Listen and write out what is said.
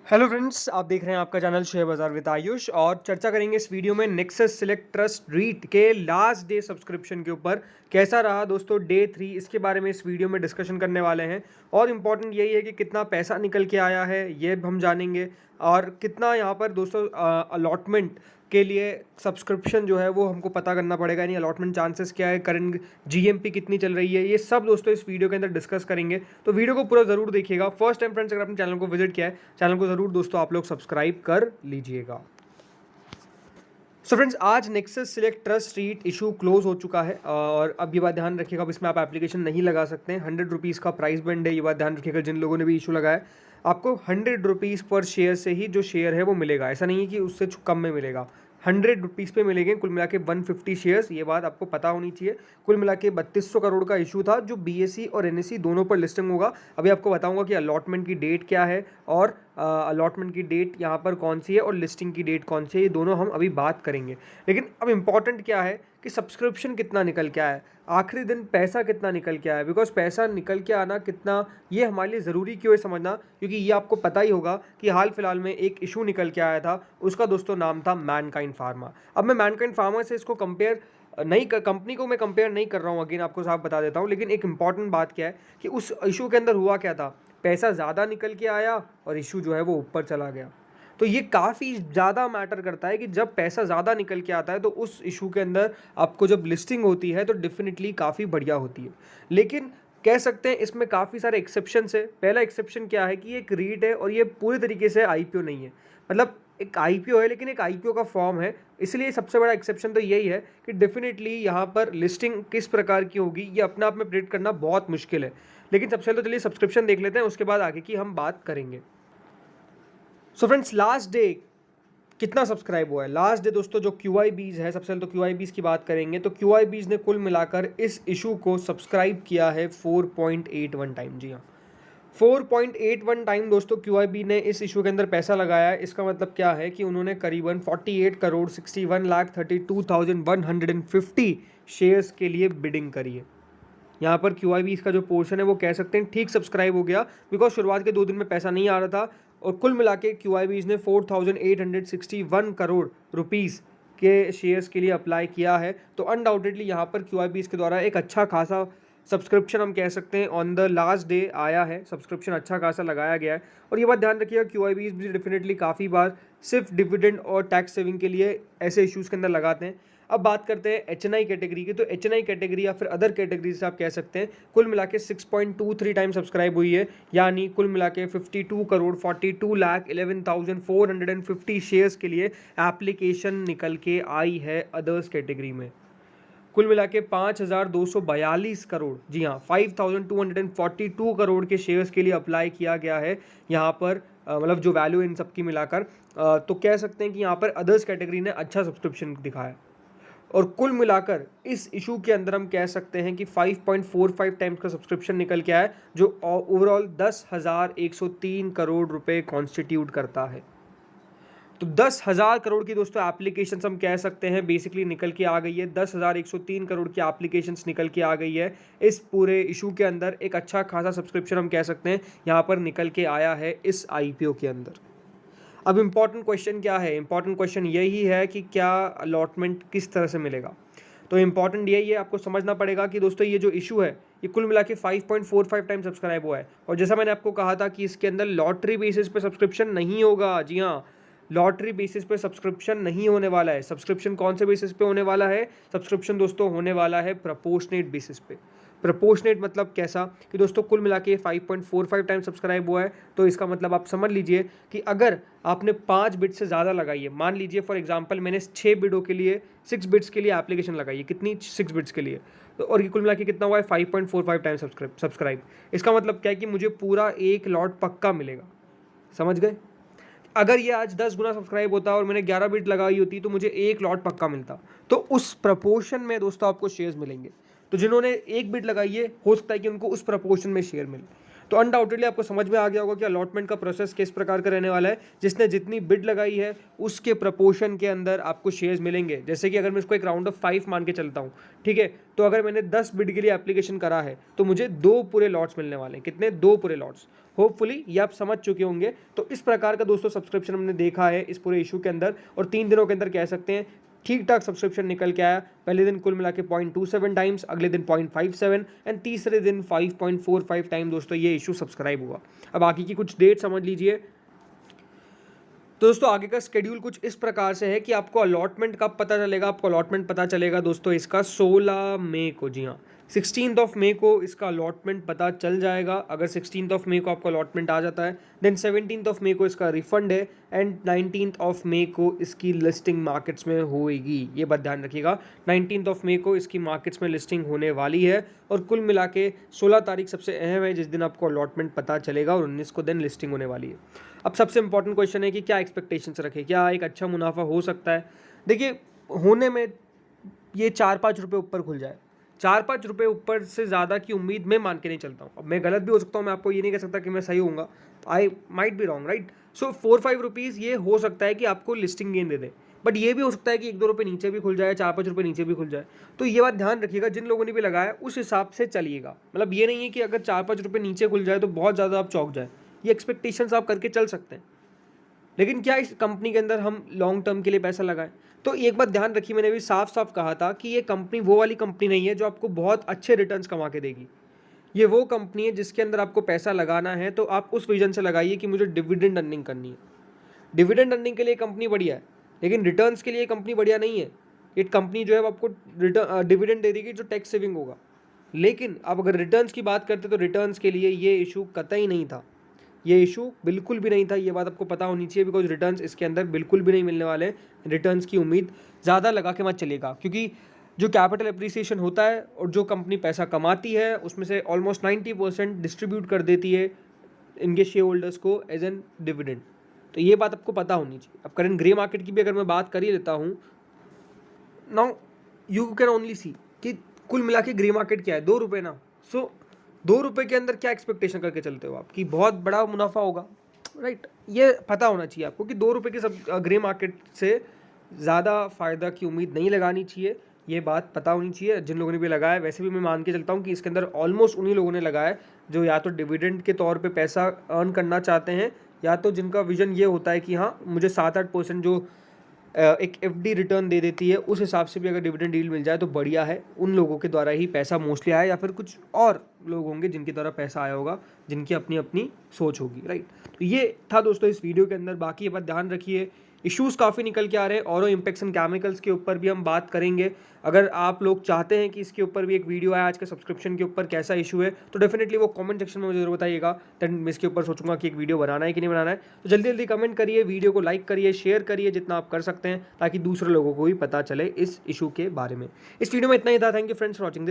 Hello friends, आप देख रहे हैं आपका चैनल शेयर बाजार विद आयुष और चर्चा करेंगे इस वीडियो में नेक्सस सिलेक्ट ट्रस्ट रीट के लास्ट डे सब्सक्रिप्शन के ऊपर। कैसा रहा दोस्तों डे 3, इसके बारे में इस वीडियो में डिस्कशन करने वाले हैं। और इम्पॉर्टेंट यही है कि कितना पैसा निकल के आया है ये हम जानेंगे, और कितना यहाँ पर दोस्तों अलॉटमेंट के लिए सब्सक्रिप्शन जो है वो हमको पता करना पड़ेगा, यानी अलॉटमेंट चांसेस क्या है, करंट जीएमपी कितनी चल रही है, ये सब दोस्तों इस वीडियो के अंदर डिस्कस करेंगे। तो वीडियो को पूरा ज़रूर देखिएगा। फर्स्ट टाइम फ्रेंड्स अगर अपने चैनल को विजिट किया है, चैनल को ज़रूर दोस्तों आप लोग सब्सक्राइब कर लीजिएगा। सो फ्रेंड्स, आज Nexus select trust REIT issue close हो चुका है, और अब ये बात ध्यान रखिएगा, अब इसमें आप एप्लीकेशन नहीं लगा सकते हैं। 100 रुपीज़ का प्राइस बैंड है, ये बात ध्यान रखिएगा। जिन लोगों ने भी इशू लगाया, आपको 100 रुपीज़ पर शेयर से ही जो शेयर है वो मिलेगा। ऐसा नहीं है कि उससे कम में मिलेगा, 100 रुपीज़ पे मिलेंगे। कुल मिला के 150 शेयर्स, ये बात आपको पता होनी चाहिए। कुल मिला के 3200 करोड़ का इशू था, जो बीएसई और एनएसई दोनों पर लिस्टिंग होगा। अभी आपको बताऊंगा कि अलॉटमेंट की डेट क्या है, और अलॉटमेंट की डेट यहाँ पर कौन सी है और लिस्टिंग की डेट कौन सी है, ये दोनों हम अभी बात करेंगे। लेकिन अब इम्पॉर्टेंट क्या है कि सब्सक्रिप्शन कितना निकल के आया है, आखिरी दिन पैसा कितना निकल के आया है। बिकॉज पैसा निकल के आना कितना, ये हमारे लिए ज़रूरी क्यों है समझना, क्योंकि ये आपको पता ही होगा कि हाल फिलहाल में एक इशू निकल के आया था, उसका दोस्तों नाम था मैनकाइंड फार्मा। अब मैं मैनकाइंड फार्मा से इसको कंपेयर नहीं, कंपनी को मैं कंपेयर नहीं कर रहा हूँ, अगेन आपको साफ बता देता हूँ। लेकिन एक इंपॉर्टेंट बात क्या है कि उस इशू के अंदर हुआ क्या था, पैसा ज़्यादा निकल के आया और इशू जो है वो ऊपर चला गया। तो ये काफ़ी ज़्यादा मैटर करता है कि जब पैसा ज़्यादा निकल के आता है तो उस इशू के अंदर आपको जब लिस्टिंग होती है तो डेफिनेटली काफ़ी बढ़िया होती है। लेकिन कह सकते हैं इसमें काफ़ी सारे एक्सेप्शंस है। पहला एक्सेप्शन क्या है कि ये एक रीट है और ये पूरी तरीके से आईपीओ नहीं है। मतलब एक आईपीओ है लेकिन एक आईपीओ का फॉर्म है, इसलिए सबसे बड़ा एक्सेप्शन तो यही है कि डेफिनेटली यहाँ पर लिस्टिंग किस प्रकार की होगी ये अपने आप में प्रेडिक्ट करना बहुत मुश्किल है। लेकिन सबसे पहले तो चलिए सब्सक्रिप्शन देख लेते हैं, उसके बाद आगे की हम बात करेंगे। सो फ्रेंड्स, लास्ट डे कितना सब्सक्राइब हुआ है। लास्ट डे दोस्तों जो क्यू आई बीज है, सबसे पहले तो क्यू आई बीज की बात करेंगे तो क्यू आई बीज ने कुल मिलाकर इस इशू को सब्सक्राइब किया है 4.81 टाइम। जी हाँ, 4.81 टाइम दोस्तों क्यू आई बी ने इस इशू के अंदर पैसा लगाया है। इसका मतलब क्या है कि उन्होंने करीबन 48 करोड़ 61,32,150 शेयर्स के लिए बिडिंग करी है। यहाँ पर क्यू आई बी इसका जो पोर्शन है वो कह सकते हैं ठीक सब्सक्राइब हो गया, बिकॉज शुरुआत के 2 दिन में पैसा नहीं आ रहा था। और कुल मिला के क्यू आई बी ने 4,861 करोड़ रुपीज़ के शेयर्स के लिए अप्लाई किया है। तो अनडाउटेडली यहाँ पर क्यू आई बी के द्वारा एक अच्छा खासा सब्सक्रिप्शन हम कह सकते हैं ऑन द लास्ट डे आया है। सब्सक्रिप्शन अच्छा खासा लगाया गया है। और ये बात ध्यान रखिएगा, क्यू आई बी भी डेफिनेटली काफ़ी बार सिर्फ डिविडेंड और टैक्स सेविंग के लिए ऐसे इश्यूज़ के अंदर लगाते हैं। अब बात करते हैं एच एन आई कैटेगरी की। तो एच एन आई कैटेगरी या फिर अदर कैटेगरी से आप कह सकते हैं कुल मिला के 6.23 टाइम सब्सक्राइब हुई है, यानी कुल मिला के 52 करोड़ 42,11,450 शेयर्स के लिए एप्लीकेशन निकल के आई है अदर्स कैटेगरी में। कुल मिला के 5,242 करोड़, जी हाँ 5,242 करोड़ के शेयर्स के लिए अप्लाई किया गया है यहाँ पर। मतलब जो वैल्यू इन सब की मिलाकर तो कह सकते हैं कि यहाँ पर अदर्स कैटेगरी ने अच्छा सब्सक्रिप्शन दिखाया। और कुल मिलाकर इस इशू के अंदर हम कह सकते हैं कि 5.45 टाइम्स का सब्सक्रिप्शन निकल के आया, जो ओवरऑल 10,103 करोड़ रुपए कॉन्स्टिट्यूट करता है। तो 10,000 करोड़ की दोस्तों एप्लीकेशंस हम कह सकते हैं बेसिकली निकल के आ गई है। 10,103 करोड़ की एप्लीकेशंस निकल के आ गई है। इस पूरे इशू के अंदर एक अच्छा खासा सब्सक्रिप्शन हम कह सकते हैं यहाँ पर निकल के आया है इस आईपीओ के अंदर। अब इम्पॉर्टेंट क्वेश्चन क्या है, इम्पॉर्टेंट क्वेश्चन यही है कि क्या अलॉटमेंट किस तरह से मिलेगा। तो इम्पॉर्टेंट यही है, आपको समझना पड़ेगा कि दोस्तों ये जो इशू है ये कुल मिला के 5.45 टाइम सब्सक्राइब हुआ है। और जैसा मैंने आपको कहा था कि इसके अंदर लॉटरी बेसिस पे सब्सक्रिप्शन नहीं होगा। जी हाँ, लॉटरी बेसिस पे सब्सक्रिप्शन नहीं होने वाला है। सब्सक्रिप्शन कौन से बेसिस पे होने वाला है, सब्सक्रिप्शन दोस्तों होने वाला है प्रपोर्शनेट बेसिस पे। प्रपोर्शनेट मतलब कैसा कि दोस्तों कुल मिला के 5.45 टाइम सब्सक्राइब हुआ है, तो इसका मतलब आप समझ लीजिए कि अगर आपने 5 बिट से ज़्यादा लगाई है, मान लीजिए फॉर एग्जांपल मैंने 6 बिडों के लिए 6 बिट्स के लिए एप्लीकेशन लगाई है, कितनी 6 बिट्स के लिए, तो और ये कुल मिला के कितना हुआ है 5.45 टाइम सब्सक्राइब। इसका मतलब क्या है कि मुझे पूरा एक लॉट पक्का मिलेगा। समझ गए। अगर ये आज 10 गुना सब्सक्राइब होता और मैंने 11 बिट लगाई होती तो मुझे एक लॉट पक्का मिलता। तो उस प्रपोर्शन में दोस्तों आपको शेयर्स मिलेंगे। तो जिन्होंने 1 बिट लगाई है हो सकता है कि उनको उस प्रपोर्शन में शेयर मिले। तो अनडाउटेडली आपको समझ में आ गया होगा कि अलॉटमेंट का प्रोसेस किस प्रकार का रहने वाला है। जिसने जितनी बिड लगाई है उसके प्रपोर्शन के अंदर आपको शेयर्स मिलेंगे। जैसे कि अगर मैं इसको एक राउंड ऑफ 5 मान के चलता हूँ, ठीक है, तो अगर मैंने 10 बिड के लिए एप्लीकेशन करा है तो मुझे 2 पूरे लॉट्स मिलने वाले हैं। कितने? 2 पूरे लॉट्स। होपफुली ये आप समझ चुके होंगे। तो इस प्रकार का दोस्तों सब्सक्रिप्शन हमने देखा है इस पूरे इशू के अंदर, और 3 दिनों के अंदर कह सकते हैं ठीक ठाक सब्सक्रिप्शन निकल के आया। पहले दिन कुल मिला के 0.27 टाइम्स, अगले दिन 0.57 एंड तीसरे दिन 5.45 टाइम दोस्तों ये इशू सब्सक्राइब हुआ। अब आगे की कुछ डेट समझ लीजिए। तो दोस्तों आगे का स्केड्यूल कुछ इस प्रकार से है कि आपको अलॉटमेंट कब पता चलेगा। आपको अलॉटमेंट पता चलेगा दोस्तों इसका 16 मई को। जी हाँ, 16 मई को इसका अलॉटमेंट पता चल जाएगा। अगर 16 मई को आपको अलॉटमेंट आ जाता है देन 17 मई को इसका रिफंड है एंड 19 मई को इसकी लिस्टिंग मार्केट्स में होएगी। ये बात ध्यान रखिएगा, 19 मई को इसकी मार्केट्स में लिस्टिंग होने वाली है। और कुल मिला के 16 तारीख सबसे अहम है जिस दिन आपको अलॉटमेंट पता चलेगा, और 19 को दिन लिस्टिंग होने वाली है। अब सबसे इंपॉर्टेंट क्वेश्चन है कि क्या एक्सपेक्टेशंस रखें, क्या एक अच्छा मुनाफा हो सकता है। देखिए, होने में ये 4-5 रुपये ऊपर खुल जाए, 4-5 रुपये ऊपर से ज़्यादा की उम्मीद मैं मान के नहीं चलता हूँ। अब मैं गलत भी हो सकता हूँ, मैं आपको ये नहीं कह सकता कि मैं सही होऊंगा, I might be wrong, right. So 4-5 rupees ये हो सकता है कि आपको listing gain they they, but ये भी हो सकता है कि 1-2 रुपये नीचे भी खुल जाए, 4-5 रुपये नीचे भी खुल जाए। तो ये बात ध्यान रखिएगा, जिन लोगों ने भी लगाया उस हिसाब से चलिएगा। मतलब ये नहीं है कि अगर 4-5 रुपये नीचे खुल जाए तो बहुत ज़्यादा आप चौंक जाए, ये एक्सपेक्टेशंस आप करके चल सकते हैं। लेकिन क्या इस कंपनी के अंदर हम लॉन्ग टर्म के लिए पैसा लगाएं? तो एक बात ध्यान रखिए, मैंने भी साफ साफ कहा था कि ये कंपनी वो वाली कंपनी नहीं है जो आपको बहुत अच्छे रिटर्न्स कमा के देगी। ये वो कंपनी है जिसके अंदर आपको पैसा लगाना है तो आप उस विजन से लगाइए कि मुझे डिविडेंड अर्निंग करनी है। डिविडेंड अर्निंग के लिए कंपनी बढ़िया है, लेकिन रिटर्न्स के लिए कंपनी बढ़िया नहीं है। ये कंपनी जो है वो आपको डिविडेंड दे देगी जो टैक्स सेविंग होगा। लेकिन अब अगर रिटर्न्स की बात करते तो रिटर्न्स के लिए ये इशू कतई नहीं था, ये इशू बिल्कुल भी नहीं था। ये बात आपको पता होनी चाहिए, बिकॉज रिटर्न्स इसके अंदर बिल्कुल भी नहीं मिलने वाले। रिटर्न्स की उम्मीद ज़्यादा लगा के मत चलेगा, क्योंकि जो कैपिटल एप्रिसिएशन होता है और जो कंपनी पैसा कमाती है उसमें से ऑलमोस्ट 90% डिस्ट्रीब्यूट कर देती है इनके शेयर होल्डर्स को एज एन डिविडेंड। तो ये बात आपको पता होनी चाहिए। अब करंट ग्रे मार्केट की भी अगर मैं बात कर ही लेता हूँ, नाउ यू कैन ओनली सी कि कुल मिला के ग्रे मार्केट क्या है, 2 रुपये ना। सो 2 रुपये के अंदर क्या एक्सपेक्टेशन करके चलते हो आप कि बहुत बड़ा मुनाफा होगा, राइट। ये पता होना चाहिए आपको कि 2 रुपये के सब ग्रे मार्केट से ज़्यादा फ़ायदा की उम्मीद नहीं लगानी चाहिए। ये बात पता होनी चाहिए जिन लोगों ने भी लगाया। वैसे भी मैं मान के चलता हूँ कि इसके अंदर ऑलमोस्ट उन्हीं लोगों ने लगाया है जो या तो डिविडेंड के तौर पे पैसा अर्न करना चाहते हैं, या तो जिनका विजन ये होता है कि हाँ मुझे 7-8% जो एक एफडी रिटर्न दे देती है उस हिसाब से भी अगर डिविडेंड डील मिल जाए तो बढ़िया है। उन लोगों के द्वारा ही पैसा मोस्टली आया, या फिर कुछ और लोग होंगे जिनके द्वारा पैसा आया होगा, जिनकी अपनी अपनी सोच होगी, राइट। तो ये था दोस्तों इस वीडियो के अंदर। बाकी ये बात ध्यान रखिए, इश्यूज़ काफ़ी निकल के आ रहे हैं। ऑरो इम्पैक्ट्स एंड केमिकल्स के ऊपर भी हम बात करेंगे। अगर आप लोग चाहते हैं कि इसके ऊपर भी एक वीडियो आए आज के सब्सक्रिप्शन के ऊपर कैसा इशू है, तो डेफिनेटली वो कमेंट सेक्शन में मुझे जरूर बताइएगा। देन मैं इसके ऊपर सोचूंगा कि एक वीडियो बनाना है कि नहीं बनाना है। तो जल्दी जल्दी कमेंट करिए, वीडियो को लाइक करिए, शेयर करिए जितना आप कर सकते हैं, ताकि दूसरे लोगों को भी पता चले इस इशू के बारे में। इस वीडियो में इतना ही था। Thank you friends for watching.